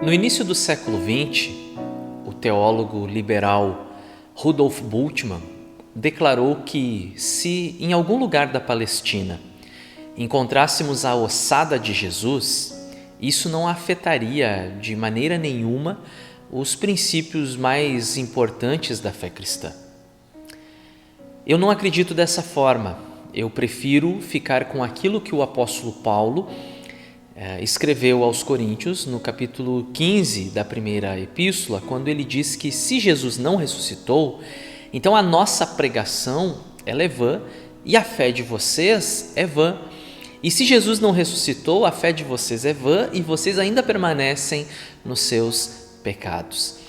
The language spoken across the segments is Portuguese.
No início do século XX, o teólogo liberal Rudolf Bultmann declarou que, se em algum lugar da Palestina encontrássemos a ossada de Jesus, isso não afetaria de maneira nenhuma os princípios mais importantes da fé cristã. Eu não acredito dessa forma. Eu prefiro ficar com aquilo que o apóstolo Paulo escreveu aos Coríntios no capítulo 15 da primeira epístola, quando ele diz que se Jesus não ressuscitou, então a nossa pregação ela é vã e a fé de vocês é vã. E se Jesus não ressuscitou, a fé de vocês é vã e vocês ainda permanecem nos seus pecados.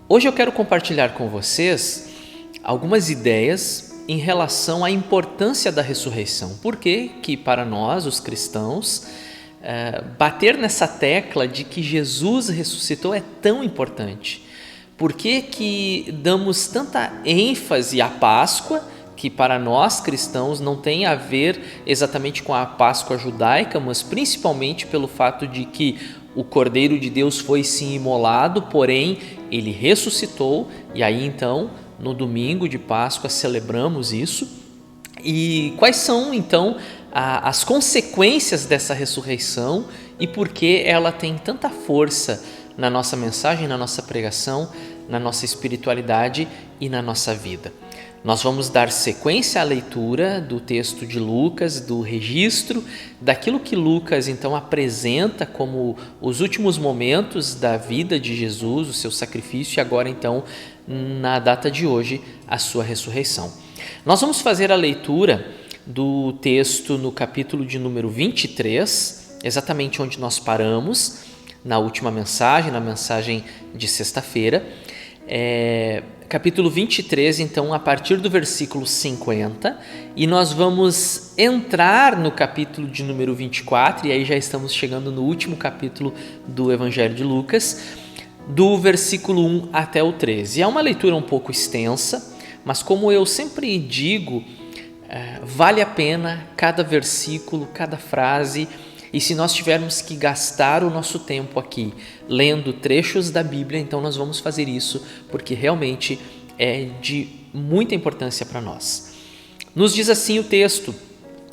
Hoje eu quero compartilhar com vocês algumas ideias em relação à importância da ressurreição. Por que para nós, os cristãos, bater nessa tecla de que Jesus ressuscitou é tão importante? Por que damos tanta ênfase à Páscoa, que para nós cristãos não tem a ver exatamente com a Páscoa judaica, mas principalmente pelo fato de que o Cordeiro de Deus foi sim imolado, porém ele ressuscitou, e aí então no domingo de Páscoa celebramos isso. E quais são então as consequências dessa ressurreição e por que ela tem tanta força na nossa mensagem, na nossa pregação, na nossa espiritualidade e na nossa vida? Nós vamos dar sequência à leitura do texto de Lucas, do registro daquilo que Lucas então apresenta como os últimos momentos da vida de Jesus, o seu sacrifício e agora então na data de hoje a sua ressurreição. Nós vamos fazer a leitura do texto no capítulo de número 23, exatamente onde nós paramos na última mensagem, na mensagem de sexta-feira. Capítulo 23, então, a partir do versículo 50, e nós vamos entrar no capítulo de número 24, e aí já estamos chegando no último capítulo do Evangelho de Lucas, do versículo 1 até o 13. É uma leitura um pouco extensa, mas como eu sempre digo, vale a pena cada versículo, cada frase. E se nós tivermos que gastar o nosso tempo aqui lendo trechos da Bíblia, então nós vamos fazer isso, porque realmente é de muita importância para nós. Nos diz assim o texto,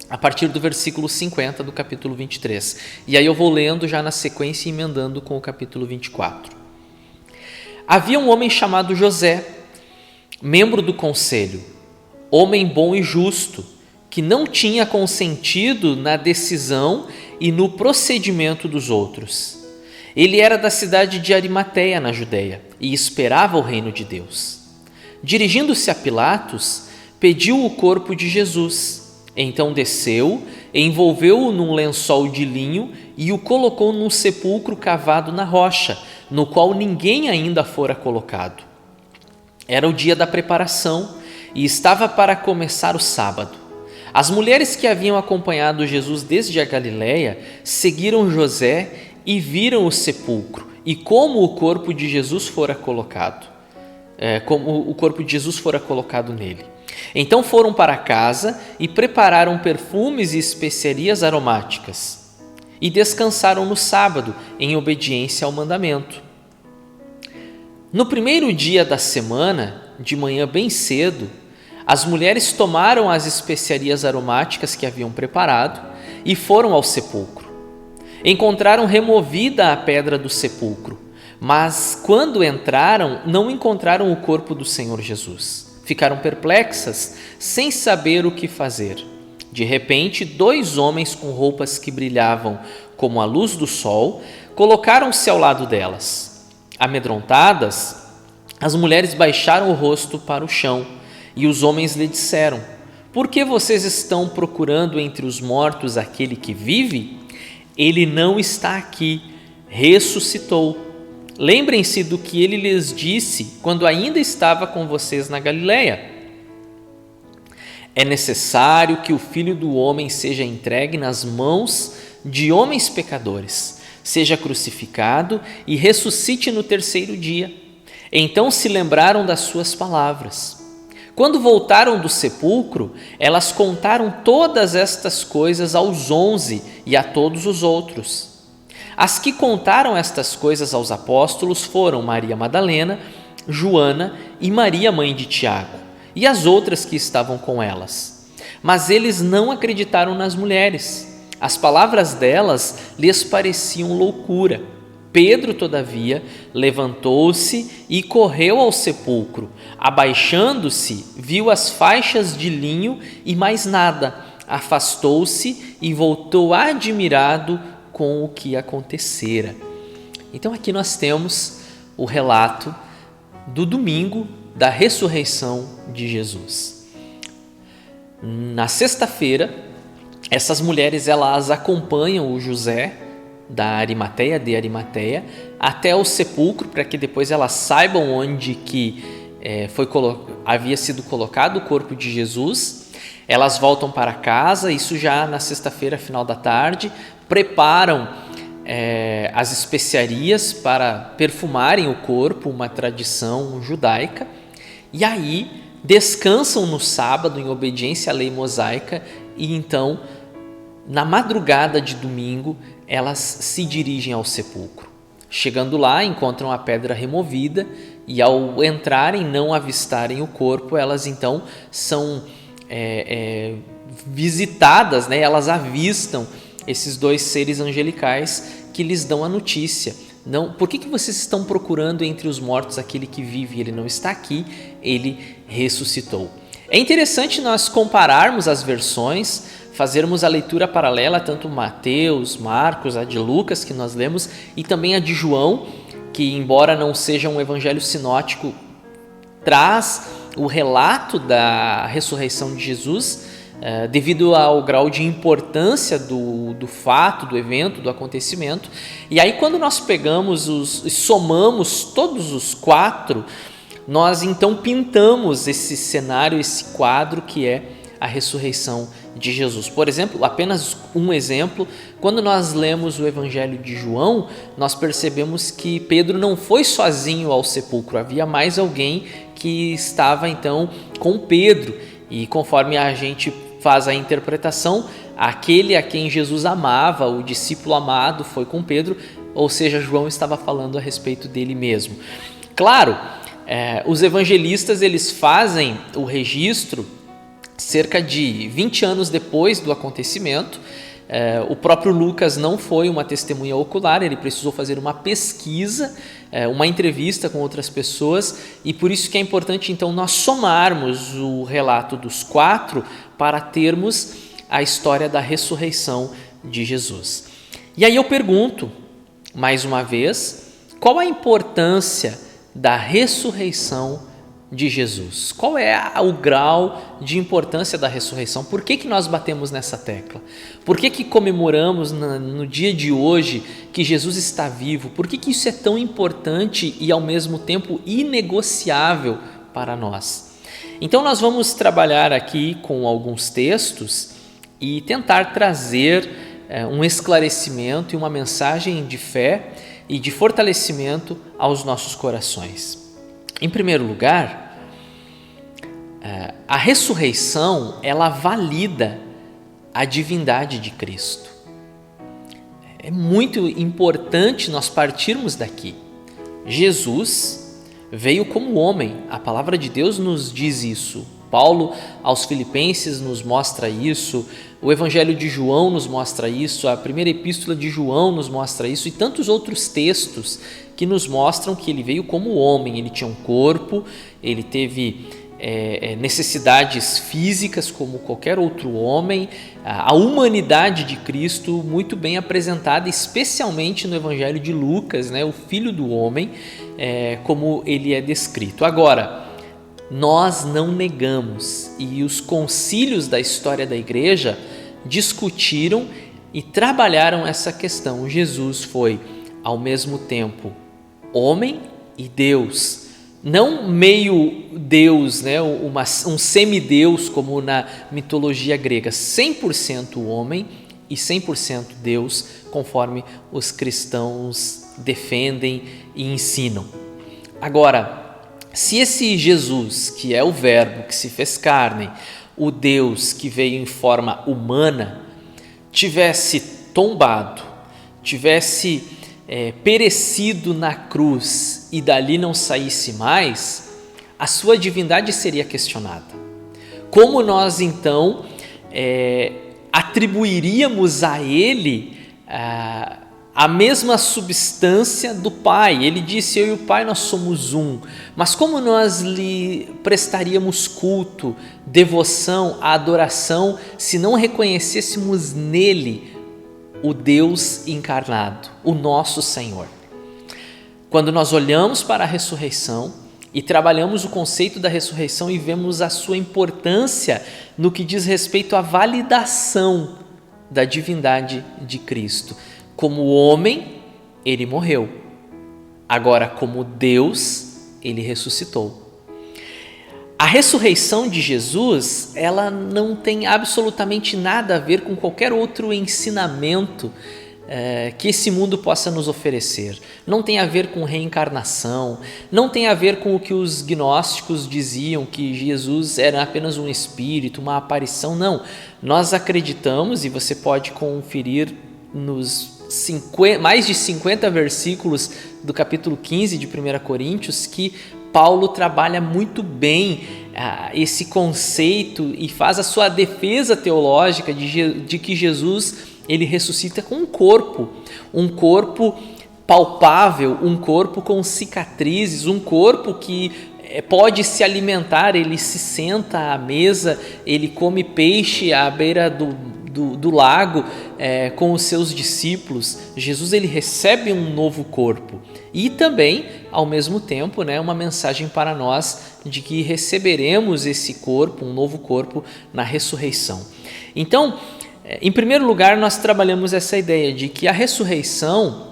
a partir do versículo 50 do capítulo 23. E aí eu vou lendo já na sequência e emendando com o capítulo 24. Havia um homem chamado José, membro do conselho, homem bom e justo, que não tinha consentido na decisão e no procedimento dos outros. Ele era da cidade de Arimateia, na Judeia, e esperava o reino de Deus. Dirigindo-se a Pilatos, pediu o corpo de Jesus. Então desceu, envolveu-o num lençol de linho e o colocou num sepulcro cavado na rocha, no qual ninguém ainda fora colocado. Era o dia da preparação e estava para começar o sábado. As mulheres que haviam acompanhado Jesus desde a Galileia seguiram José e viram o sepulcro e como o corpo de Jesus fora colocado, nele. Então foram para casa e prepararam perfumes e especiarias aromáticas e descansaram no sábado em obediência ao mandamento. No primeiro dia da semana, de manhã bem cedo, as mulheres tomaram as especiarias aromáticas que haviam preparado e foram ao sepulcro. Encontraram removida a pedra do sepulcro, mas quando entraram, não encontraram o corpo do Senhor Jesus. Ficaram perplexas, sem saber o que fazer. De repente, 2 homens com roupas que brilhavam como a luz do sol, colocaram-se ao lado delas. Amedrontadas, as mulheres baixaram o rosto para o chão. E os homens lhe disseram: por que vocês estão procurando entre os mortos aquele que vive? Ele não está aqui, ressuscitou. Lembrem-se do que ele lhes disse quando ainda estava com vocês na Galileia. É necessário que o Filho do Homem seja entregue nas mãos de homens pecadores, seja crucificado e ressuscite no 3º dia. Então se lembraram das suas palavras. Quando voltaram do sepulcro, elas contaram todas estas coisas aos 11 e a todos os outros. As que contaram estas coisas aos apóstolos foram Maria Madalena, Joana e Maria, mãe de Tiago, e as outras que estavam com elas. Mas eles não acreditaram nas mulheres. As palavras delas lhes pareciam loucura. Pedro, todavia, levantou-se e correu ao sepulcro. Abaixando-se, viu as faixas de linho e mais nada. Afastou-se e voltou admirado com o que acontecera. Então aqui nós temos o relato do domingo da ressurreição de Jesus. Na sexta-feira, essas mulheres elas acompanham o José de Arimateia até o sepulcro, para que depois elas saibam onde que havia sido colocado o corpo de Jesus. Elas voltam para casa, isso já na sexta-feira, final da tarde, preparam as especiarias para perfumarem o corpo, uma tradição judaica, e aí descansam no sábado em obediência à lei mosaica, e então, na madrugada de domingo, elas se dirigem ao sepulcro. Chegando lá, encontram a pedra removida e, ao entrarem, não avistarem o corpo, elas então são visitadas, né? Elas avistam esses dois seres angelicais que lhes dão a notícia. Não, por que vocês estão procurando entre os mortos aquele que vive? Ele não está aqui, ele ressuscitou. É interessante nós compararmos as versões, fazermos a leitura paralela, tanto Mateus, Marcos, a de Lucas que nós lemos, e também a de João, que embora não seja um evangelho sinótico, traz o relato da ressurreição de Jesus, devido ao grau de importância do fato, do evento, do acontecimento. E aí quando nós pegamos e somamos todos os quatro, nós então pintamos esse cenário, esse quadro que é a ressurreição de Jesus. Por exemplo, apenas um exemplo, quando nós lemos o Evangelho de João, nós percebemos que Pedro não foi sozinho ao sepulcro, havia mais alguém que estava então com Pedro, e conforme a gente faz a interpretação, aquele a quem Jesus amava, o discípulo amado, foi com Pedro, ou seja, João estava falando a respeito dele mesmo. Claro, os evangelistas eles fazem o registro cerca de 20 anos depois do acontecimento. O próprio Lucas não foi uma testemunha ocular, ele precisou fazer uma pesquisa, uma entrevista com outras pessoas, e por isso que é importante então nós somarmos o relato dos quatro para termos a história da ressurreição de Jesus. E aí eu pergunto, mais uma vez, qual a importância da ressurreição de Jesus? Qual é o grau de importância da ressurreição? Por que nós batemos nessa tecla? Por que comemoramos no dia de hoje que Jesus está vivo? Por que isso é tão importante e ao mesmo tempo inegociável para nós? Então nós vamos trabalhar aqui com alguns textos e tentar trazer um esclarecimento e uma mensagem de fé e de fortalecimento aos nossos corações. Em primeiro lugar, a ressurreição, ela valida a divindade de Cristo. É muito importante nós partirmos daqui. Jesus veio como homem, a palavra de Deus nos diz isso. Paulo aos Filipenses nos mostra isso, o Evangelho de João nos mostra isso, a primeira epístola de João nos mostra isso, e tantos outros textos que nos mostram que ele veio como homem. Ele tinha um corpo, ele teve necessidades físicas como qualquer outro homem. A humanidade de Cristo muito bem apresentada, especialmente no Evangelho de Lucas, né? O Filho do Homem, como ele é descrito. Agora, nós não negamos, e os concílios da história da igreja discutiram e trabalharam essa questão. Jesus foi ao mesmo tempo homem e Deus, não meio Deus, né? Um semideus como na mitologia grega, 100% homem e 100% Deus, conforme os cristãos defendem e ensinam. Agora, se esse Jesus, que é o Verbo que se fez carne, o Deus que veio em forma humana, tivesse tombado, tivesse perecido na cruz e dali não saísse mais, a sua divindade seria questionada. Como nós então atribuiríamos a ele a mesma substância do Pai? Ele disse: eu e o Pai nós somos um. Mas como nós lhe prestaríamos culto, devoção, adoração, se não reconhecêssemos nele o Deus encarnado, o nosso Senhor? Quando nós olhamos para a ressurreição e trabalhamos o conceito da ressurreição e vemos a sua importância no que diz respeito à validação da divindade de Cristo. Como homem, ele morreu. Agora, como Deus, ele ressuscitou. A ressurreição de Jesus, ela não tem absolutamente nada a ver com qualquer outro ensinamento que esse mundo possa nos oferecer. Não tem a ver com reencarnação, não tem a ver com o que os gnósticos diziam, que Jesus era apenas um espírito, uma aparição. Não, nós acreditamos, e você pode conferir nos mais de 50 versículos do capítulo 15 de 1 Coríntios, que Paulo trabalha muito bem esse conceito e faz a sua defesa teológica de que Jesus ele ressuscita com um corpo palpável, um corpo com cicatrizes, um corpo que pode se alimentar. Ele se senta à mesa, ele come peixe à beira do lago com os seus discípulos. Jesus ele recebe um novo corpo e também, ao mesmo tempo, uma mensagem para nós de que receberemos esse corpo, um novo corpo, na ressurreição. Então, em primeiro lugar, nós trabalhamos essa ideia de que a ressurreição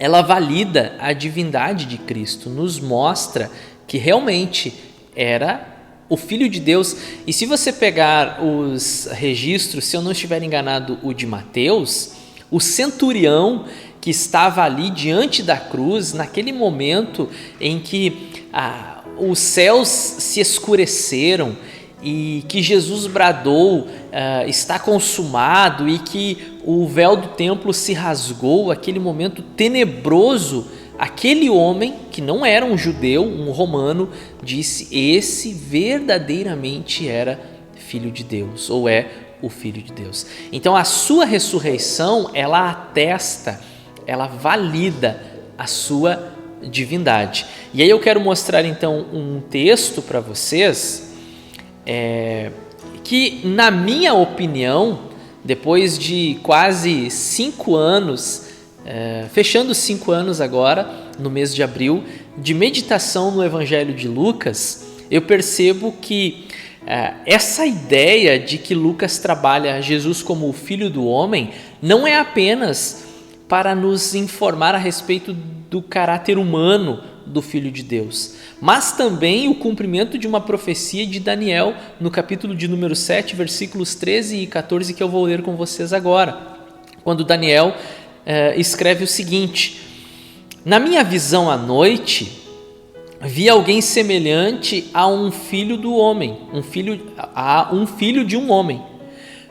ela valida a divindade de Cristo, nos mostra que realmente era o Filho de Deus. E se você pegar os registros, se eu não estiver enganado, o de Mateus, o centurião que estava ali diante da cruz, naquele momento em que os céus se escureceram e que Jesus bradou, está consumado, e que o véu do templo se rasgou, aquele momento tenebroso, aquele homem, que não era um judeu, um romano, disse: esse verdadeiramente era Filho de Deus, ou é o Filho de Deus. Então a sua ressurreição, ela atesta, ela valida a sua divindade. E aí eu quero mostrar então um texto para vocês, que, na minha opinião, depois de quase 5 anos, fechando 5 anos agora, no mês de abril, de meditação no Evangelho de Lucas, eu percebo que essa ideia de que Lucas trabalha Jesus como o Filho do Homem não é apenas para nos informar a respeito do caráter humano do Filho de Deus, mas também o cumprimento de uma profecia de Daniel, no capítulo de número 7, versículos 13 e 14, que eu vou ler com vocês agora, quando Daniel escreve o seguinte: na minha visão à noite, vi alguém semelhante a um filho do homem, um filho de um homem,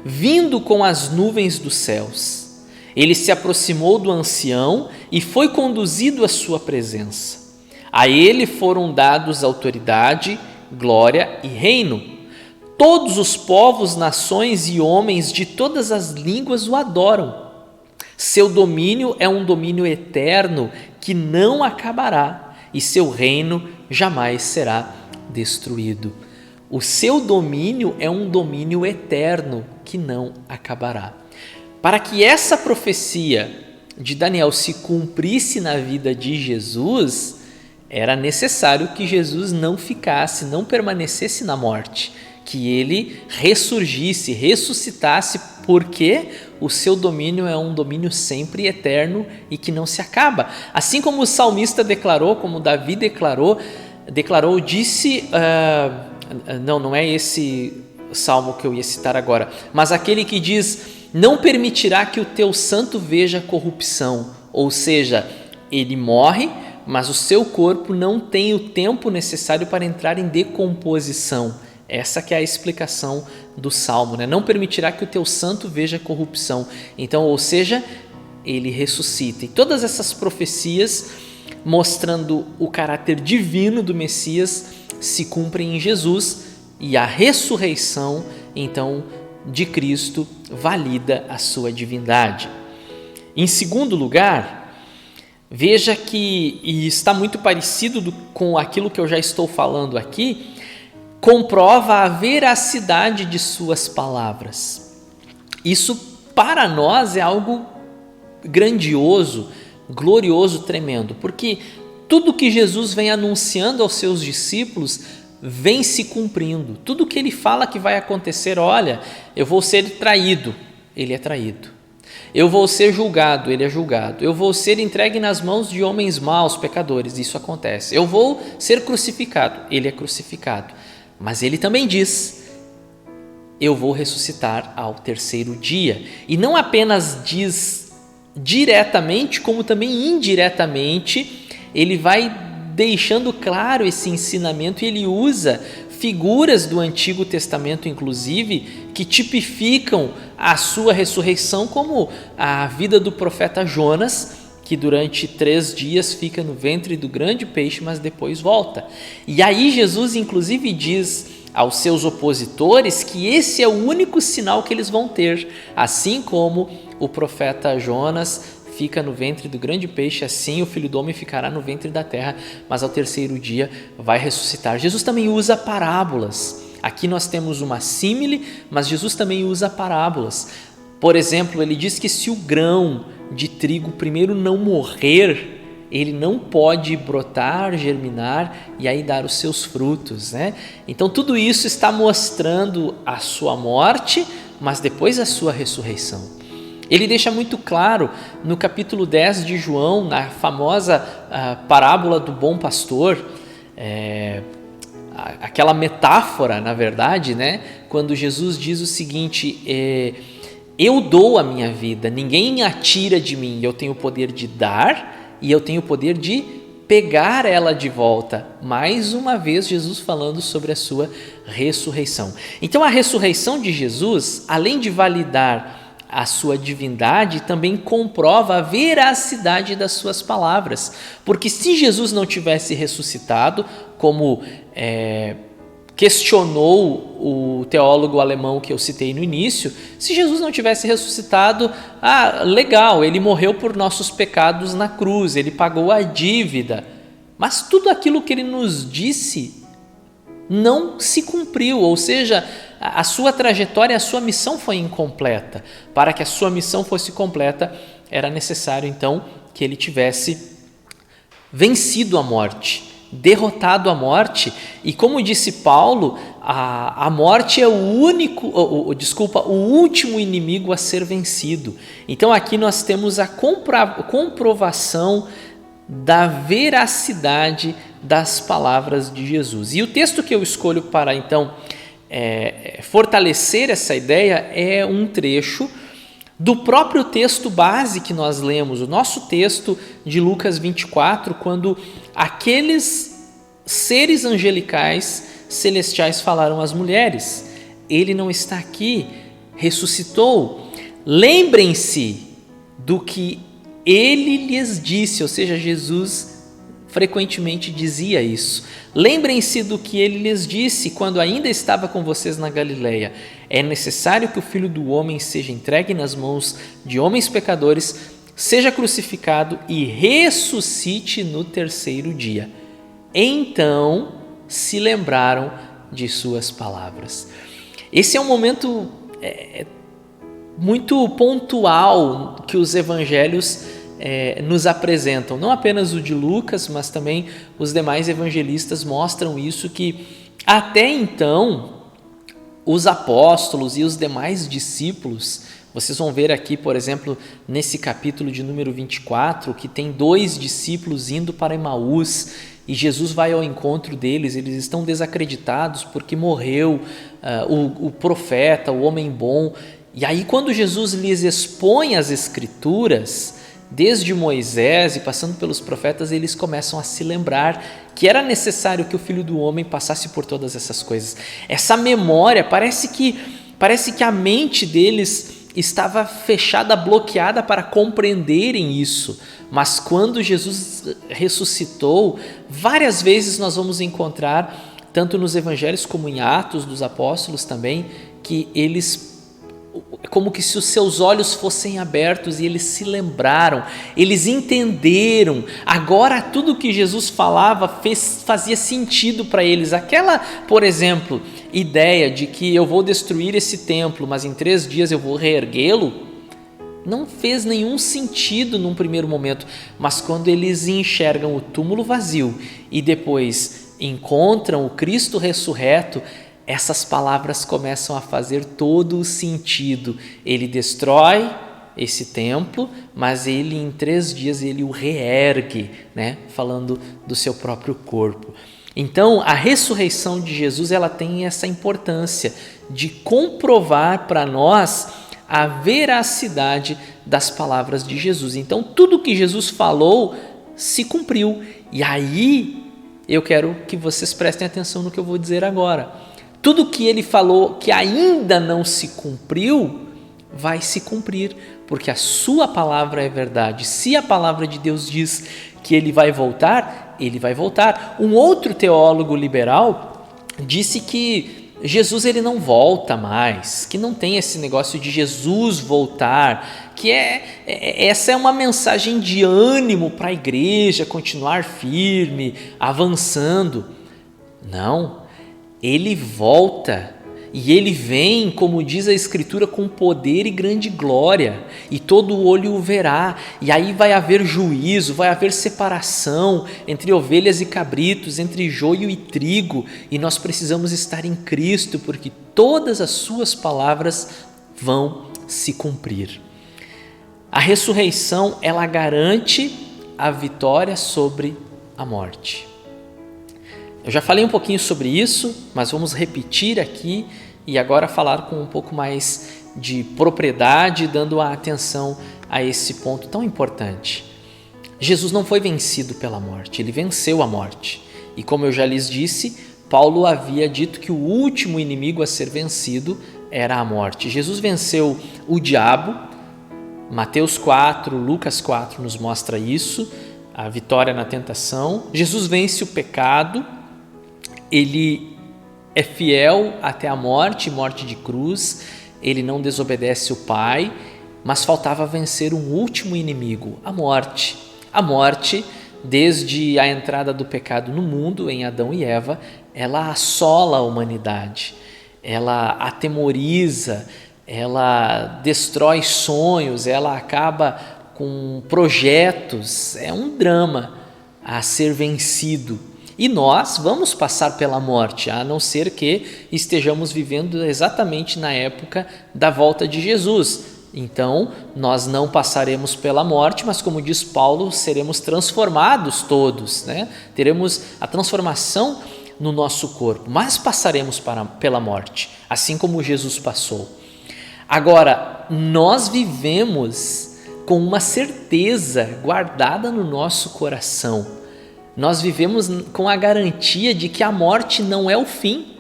vindo com as nuvens dos céus. Ele se aproximou do ancião e foi conduzido à sua presença. A ele foram dados autoridade, glória e reino. Todos os povos, nações e homens de todas as línguas o adoram. Seu domínio é um domínio eterno que não acabará, e seu reino jamais será destruído. O seu domínio é um domínio eterno que não acabará. Para que essa profecia de Daniel se cumprisse na vida de Jesus, era necessário que Jesus não permanecesse na morte, que ele ressurgisse, ressuscitasse, porque o seu domínio é um domínio sempre eterno e que não se acaba. Assim como o salmista declarou, como Davi declarou, disse, não é esse salmo que eu ia citar agora, mas aquele que diz: não permitirá que o teu santo veja corrupção, ou seja, ele morre, mas o seu corpo não tem o tempo necessário para entrar em decomposição. Essa que é a explicação do Salmo, né? Não permitirá que o teu santo veja corrupção. Então, ou seja, ele ressuscita. E todas essas profecias mostrando o caráter divino do Messias se cumprem em Jesus, e a ressurreição, então, de Cristo valida a sua divindade. Em segundo lugar, veja que, e está muito parecido com aquilo que eu já estou falando aqui, comprova a veracidade de suas palavras. Isso para nós é algo grandioso, glorioso, tremendo, porque tudo que Jesus vem anunciando aos seus discípulos vem se cumprindo. Tudo que ele fala que vai acontecer, olha, eu vou ser traído, ele é traído. Eu vou ser julgado, ele é julgado. Eu vou ser entregue nas mãos de homens maus, pecadores, isso acontece. Eu vou ser crucificado, ele é crucificado. Mas ele também diz, eu vou ressuscitar ao terceiro dia. E não apenas diz diretamente, como também indiretamente, ele vai deixando claro esse ensinamento, e ele usa figuras do Antigo Testamento, inclusive, que tipificam a sua ressurreição, como a vida do profeta Jonas, que durante 3 dias fica no ventre do grande peixe, mas depois volta. E aí Jesus, inclusive, diz aos seus opositores que esse é o único sinal que eles vão ter, assim como o profeta Jonas fica no ventre do grande peixe, assim o Filho do Homem ficará no ventre da terra, mas ao terceiro dia vai ressuscitar. Jesus também usa parábolas. Aqui nós temos uma símile, mas Jesus também usa parábolas. Por exemplo, ele diz que se o grão de trigo primeiro não morrer, ele não pode brotar, germinar e aí dar os seus frutos, né? Então tudo isso está mostrando a sua morte, mas depois a sua ressurreição. Ele deixa muito claro no capítulo 10 de João, na famosa parábola do bom pastor, aquela metáfora, na verdade, né? Quando Jesus diz o seguinte, eu dou a minha vida, ninguém a tira de mim, eu tenho o poder de dar e eu tenho o poder de pegar ela de volta. Mais uma vez Jesus falando sobre a sua ressurreição. Então a ressurreição de Jesus, além de validar a sua divindade, também comprova a veracidade das suas palavras, porque se Jesus não tivesse ressuscitado, como questionou o teólogo alemão que eu citei no início, se Jesus não tivesse ressuscitado, legal, ele morreu por nossos pecados na cruz, ele pagou a dívida, mas tudo aquilo que ele nos disse não se cumpriu, ou seja, a sua trajetória, a sua missão foi incompleta. Para que a sua missão fosse completa, era necessário então que ele tivesse vencido a morte, derrotado a morte, e como disse Paulo, a morte é o último inimigo a ser vencido. Então aqui nós temos a comprovação da veracidade das palavras de Jesus. E o texto que eu escolho para então fortalecer essa ideia é um trecho do próprio texto base que nós lemos, o nosso texto de Lucas 24, quando aqueles seres angelicais celestiais falaram às mulheres, ele não está aqui, ressuscitou, lembrem-se do que ele lhes disse, ou seja, Jesus frequentemente dizia isso. Lembrem-se do que ele lhes disse quando ainda estava com vocês na Galileia. É necessário que o Filho do Homem seja entregue nas mãos de homens pecadores, seja crucificado e ressuscite no terceiro dia. Então se lembraram de suas palavras. Esse é um momento muito pontual que os evangelhos nos apresentam, não apenas o de Lucas, mas também os demais evangelistas mostram isso, que até então os apóstolos e os demais discípulos, vocês vão ver aqui, por exemplo, nesse capítulo de número 24, que tem 2 discípulos indo para Emaús e Jesus vai ao encontro deles, eles estão desacreditados porque morreu o profeta, o homem bom, e aí quando Jesus lhes expõe as escrituras, desde Moisés e passando pelos profetas, eles começam a se lembrar que era necessário que o Filho do Homem passasse por todas essas coisas. Essa memória, parece que a mente deles estava fechada, bloqueada para compreenderem isso. Mas quando Jesus ressuscitou, várias vezes nós vamos encontrar, tanto nos evangelhos como em Atos dos Apóstolos também, que eles, como que se os seus olhos fossem abertos e eles se lembraram, eles entenderam. Agora tudo que Jesus falava fazia sentido para eles. Aquela, por exemplo, ideia de que eu vou destruir esse templo, mas em 3 dias eu vou reerguê-lo, não fez nenhum sentido num primeiro momento. Mas quando eles enxergam o túmulo vazio e depois encontram o Cristo ressurreto, essas palavras começam a fazer todo o sentido. Ele destrói esse templo, mas ele em 3 dias ele o reergue, né? Falando do seu próprio corpo. Então, a ressurreição de Jesus, ela tem essa importância de comprovar para nós a veracidade das palavras de Jesus. Então, tudo que Jesus falou se cumpriu. E aí, eu quero que vocês prestem atenção no que eu vou dizer agora. Tudo que ele falou que ainda não se cumpriu, vai se cumprir, porque a sua palavra é verdade. Se a palavra de Deus diz que ele vai voltar, ele vai voltar. Um outro teólogo liberal disse que Jesus ele não volta mais, que não tem esse negócio de Jesus voltar, que essa é uma mensagem de ânimo para a igreja continuar firme, avançando. Não, ele volta e ele vem, como diz a Escritura, com poder e grande glória, e todo olho o verá, e aí vai haver juízo, vai haver separação entre ovelhas e cabritos, entre joio e trigo, e nós precisamos estar em Cristo, porque todas as suas palavras vão se cumprir. A ressurreição, ela garante a vitória sobre a morte. Eu já falei um pouquinho sobre isso, mas vamos repetir aqui e agora falar com um pouco mais de propriedade, dando a atenção a esse ponto tão importante. Jesus não foi vencido pela morte, ele venceu a morte. E como eu já lhes disse, Paulo havia dito que o último inimigo a ser vencido era a morte. Jesus venceu o diabo. Mateus 4, Lucas 4 nos mostra isso, a vitória na tentação. Jesus vence o pecado. Ele é fiel até a morte, morte de cruz, ele não desobedece o Pai, mas faltava vencer um último inimigo, a morte. A morte, desde a entrada do pecado no mundo, em Adão e Eva, ela assola a humanidade, ela atemoriza, ela destrói sonhos, ela acaba com projetos, é um drama a ser vencido. E nós vamos passar pela morte, a não ser que estejamos vivendo exatamente na época da volta de Jesus. Então, nós não passaremos pela morte, mas como diz Paulo, seremos transformados todos, né? Teremos a transformação no nosso corpo, mas passaremos pela morte, assim como Jesus passou. Agora, nós vivemos com uma certeza guardada no nosso coração. Nós vivemos com a garantia de que a morte não é o fim.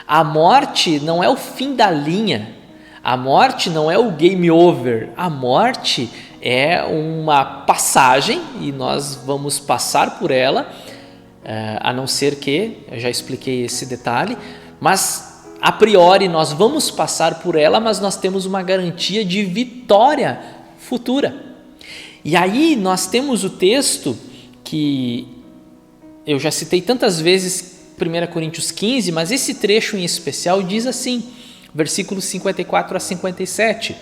A morte não é o fim da linha. A morte não é o game over. A morte é uma passagem e nós vamos passar por ela, a não ser que, eu já expliquei esse detalhe, mas a priori nós vamos passar por ela, mas nós temos uma garantia de vitória futura. E aí nós temos o texto que eu já citei tantas vezes, 1 Coríntios 15, mas esse trecho em especial diz assim, versículos 54 a 57.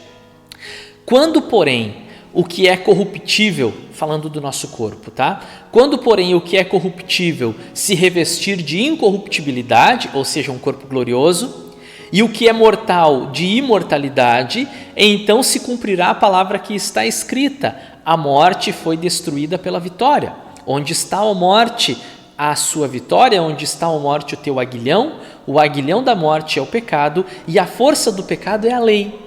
Quando, porém, o que é corruptível, falando do nosso corpo, tá? Quando, porém, o que é corruptível se revestir de incorruptibilidade, ou seja, um corpo glorioso, e o que é mortal de imortalidade, então se cumprirá a palavra que está escrita: a morte foi destruída pela vitória. Onde está, ó morte, a sua vitória? Onde está, ó morte, o teu aguilhão? O aguilhão da morte é o pecado e a força do pecado é a lei.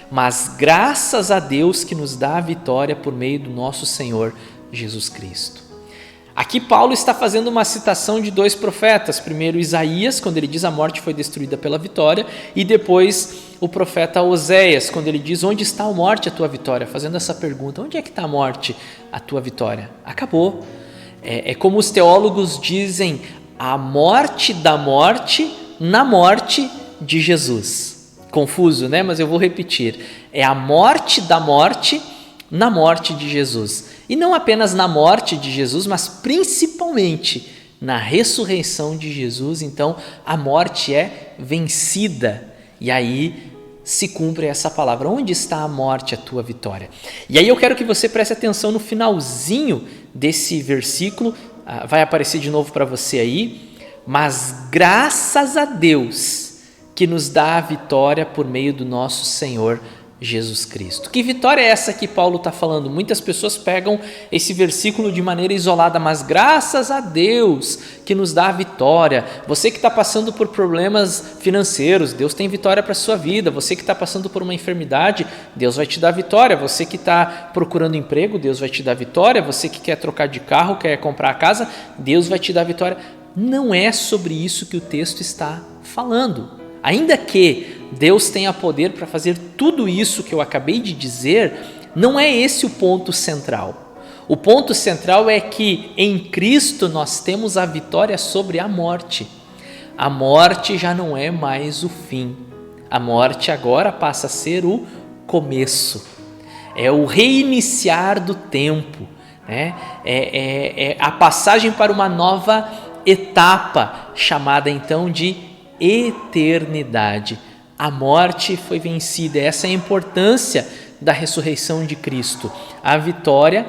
Mas graças a Deus que nos dá a vitória por meio do nosso Senhor Jesus Cristo. Aqui Paulo está fazendo uma citação de dois profetas, primeiro Isaías, quando ele diz a morte foi destruída pela vitória, e depois o profeta Oséias, quando ele diz onde está a morte, a tua vitória, fazendo essa pergunta, onde é que está a morte, a tua vitória? Acabou. É como os teólogos dizem, a morte da morte na morte de Jesus. Confuso, né? Mas eu vou repetir. É a morte da morte na morte de Jesus. E não apenas na morte de Jesus, mas principalmente na ressurreição de Jesus. Então, a morte é vencida. E aí se cumpre essa palavra. Onde está a morte, a tua vitória? E aí eu quero que você preste atenção no finalzinho desse versículo. Vai aparecer de novo para você aí. Mas graças a Deus que nos dá a vitória por meio do nosso Senhor Jesus Cristo. Que vitória é essa que Paulo está falando? Muitas pessoas pegam esse versículo de maneira isolada, mas graças a Deus que nos dá a vitória. Você que está passando por problemas financeiros, Deus tem vitória para a sua vida. Você que está passando por uma enfermidade, Deus vai te dar vitória. Você que está procurando emprego, Deus vai te dar vitória. Você que quer trocar de carro, quer comprar casa, Deus vai te dar vitória. Não é sobre isso que o texto está falando. Ainda que Deus tenha poder para fazer tudo isso que eu acabei de dizer, não é esse o ponto central. O ponto central é que em Cristo nós temos a vitória sobre a morte. A morte já não é mais o fim. A morte agora passa a ser o começo. É o reiniciar do tempo, né? É a passagem para uma nova etapa, chamada então de eternidade. A morte foi vencida. Essa é a importância da ressurreição de Cristo. A vitória,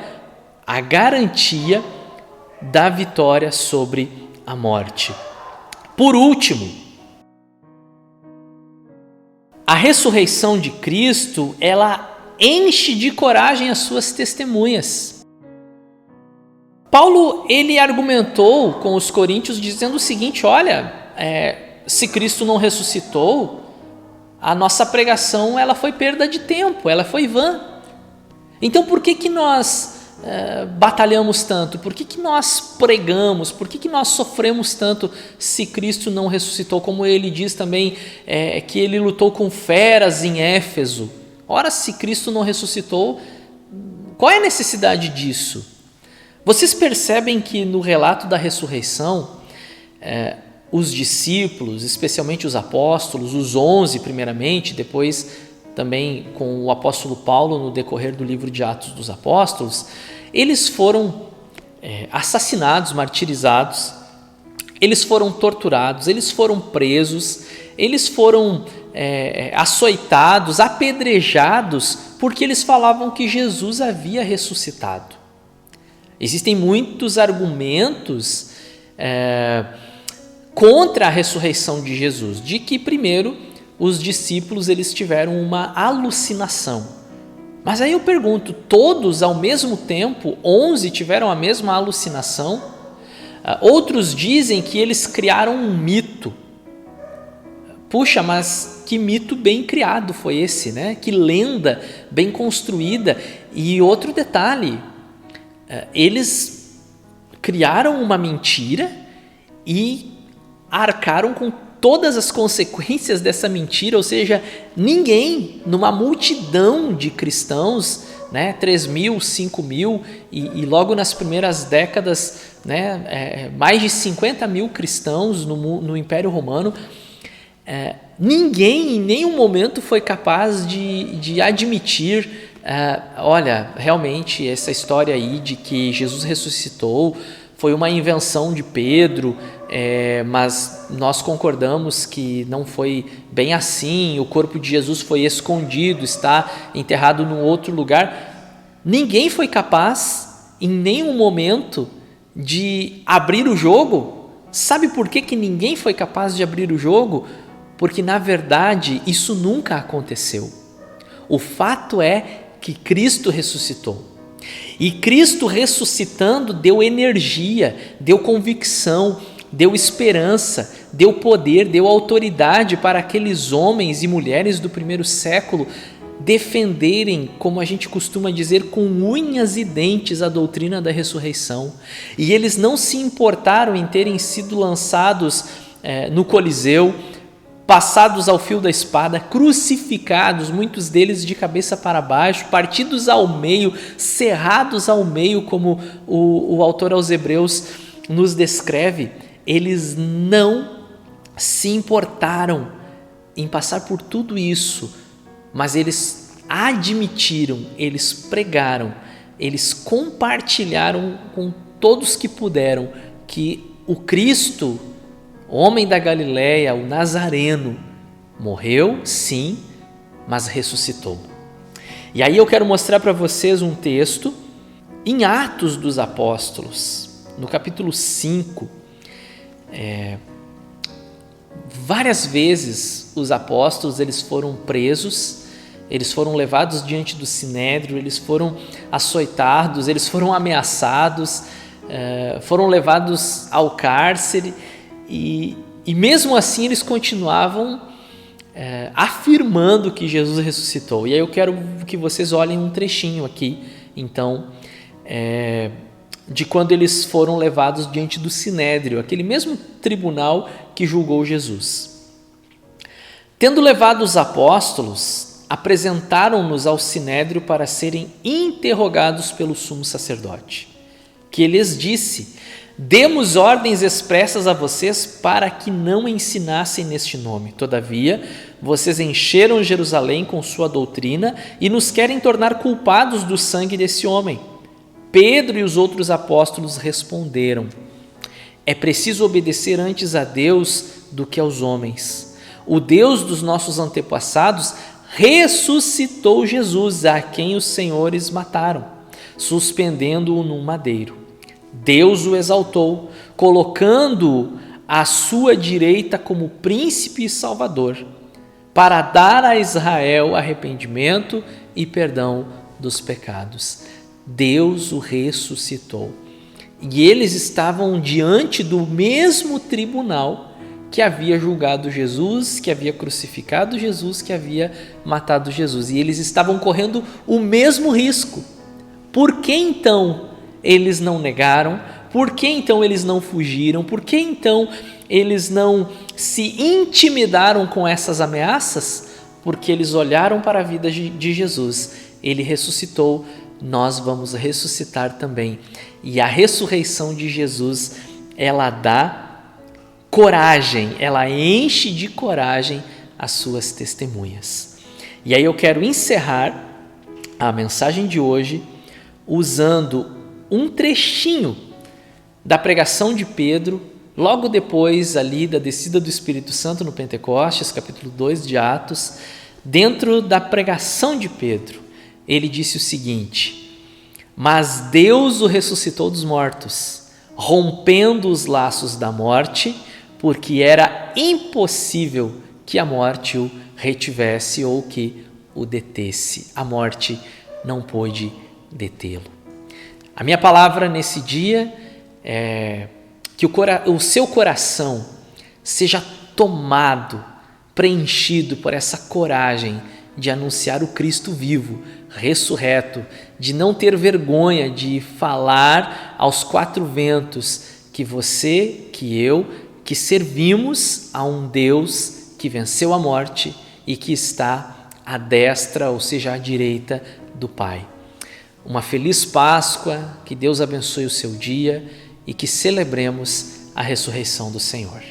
a garantia da vitória sobre a morte. Por último, a ressurreição de Cristo, ela enche de coragem as suas testemunhas. Paulo, ele argumentou com os coríntios dizendo o seguinte, olha, se Cristo não ressuscitou, a nossa pregação ela foi perda de tempo, ela foi vã. Então por que nós batalhamos tanto? Por que nós pregamos? Por que nós sofremos tanto se Cristo não ressuscitou? Como ele diz também que ele lutou com feras em Éfeso. Ora, se Cristo não ressuscitou, qual é a necessidade disso? Vocês percebem que no relato da ressurreição, os discípulos, especialmente os apóstolos, os 11 primeiramente, depois também com o apóstolo Paulo no decorrer do livro de Atos dos Apóstolos, eles foram assassinados, martirizados, eles foram torturados, eles foram presos, eles foram açoitados, apedrejados, porque eles falavam que Jesus havia ressuscitado. Existem muitos argumentos contra a ressurreição de Jesus, de que primeiro os discípulos eles tiveram uma alucinação. Mas aí eu pergunto, todos ao mesmo tempo, 11 tiveram a mesma alucinação? Outros dizem que eles criaram um mito. Puxa, mas que mito bem criado foi esse, né? Que lenda bem construída. E outro detalhe, eles criaram uma mentira e arcaram com todas as consequências dessa mentira, ou seja, ninguém numa multidão de cristãos, né, 3.000, 5.000 e logo nas primeiras décadas, né, mais de 50.000 cristãos no Império Romano, ninguém em nenhum momento foi capaz de admitir, olha, realmente essa história aí de que Jesus ressuscitou foi uma invenção de Pedro, mas nós concordamos que não foi bem assim, o corpo de Jesus foi escondido, está enterrado num outro lugar. Ninguém foi capaz, em nenhum momento, de abrir o jogo. Sabe por que ninguém foi capaz de abrir o jogo? Porque, na verdade, isso nunca aconteceu. O fato é que Cristo ressuscitou. E Cristo ressuscitando deu energia, deu convicção, deu esperança, deu poder, deu autoridade para aqueles homens e mulheres do primeiro século defenderem, como a gente costuma dizer, com unhas e dentes a doutrina da ressurreição. E eles não se importaram em terem sido lançados no Coliseu, passados ao fio da espada, crucificados, muitos deles de cabeça para baixo, partidos ao meio, cerrados ao meio, como o autor aos Hebreus nos descreve. Eles não se importaram em passar por tudo isso, mas eles admitiram, eles pregaram, eles compartilharam com todos que puderam que o Cristo, homem da Galileia, o Nazareno, morreu, sim, mas ressuscitou. E aí eu quero mostrar para vocês um texto em Atos dos Apóstolos, no capítulo 5. Várias vezes os apóstolos eles foram presos, eles foram levados diante do Sinédrio, eles foram açoitados, eles foram ameaçados, foram levados ao cárcere e mesmo assim eles continuavam afirmando que Jesus ressuscitou. E aí eu quero que vocês olhem um trechinho aqui, então, de quando eles foram levados diante do Sinédrio, aquele mesmo tribunal que julgou Jesus. Tendo levado os apóstolos, apresentaram-nos ao Sinédrio para serem interrogados pelo sumo sacerdote, que lhes disse: demos ordens expressas a vocês para que não ensinassem neste nome. Todavia, vocês encheram Jerusalém com sua doutrina e nos querem tornar culpados do sangue desse homem. Pedro e os outros apóstolos responderam: é preciso obedecer antes a Deus do que aos homens. O Deus dos nossos antepassados ressuscitou Jesus, a quem os senhores mataram, suspendendo-o num madeiro. Deus o exaltou, colocando-o à sua direita como príncipe e salvador, para dar a Israel arrependimento e perdão dos pecados. Deus o ressuscitou. E eles estavam diante do mesmo tribunal que havia julgado Jesus, que havia crucificado Jesus, que havia matado Jesus. E eles estavam correndo o mesmo risco. Por que então eles não negaram? Por que então eles não fugiram? Por que então eles não se intimidaram com essas ameaças? Porque eles olharam para a vida de Jesus. Ele ressuscitou, nós vamos ressuscitar também. E a ressurreição de Jesus, ela dá coragem, ela enche de coragem as suas testemunhas. E aí eu quero encerrar a mensagem de hoje usando um trechinho da pregação de Pedro, logo depois ali da descida do Espírito Santo no Pentecostes, capítulo 2 de Atos. Dentro da pregação de Pedro, ele disse o seguinte: mas Deus o ressuscitou dos mortos, rompendo os laços da morte, porque era impossível que a morte o retivesse ou que o detesse. A morte não pôde detê-lo. A minha palavra nesse dia é que o seu coração seja tomado, preenchido por essa coragem de anunciar o Cristo vivo, ressurreto, de não ter vergonha de falar aos quatro ventos que você, que eu, que servimos a um Deus que venceu a morte e que está à destra, ou seja, à direita do Pai. Uma feliz Páscoa, que Deus abençoe o seu dia e que celebremos a ressurreição do Senhor.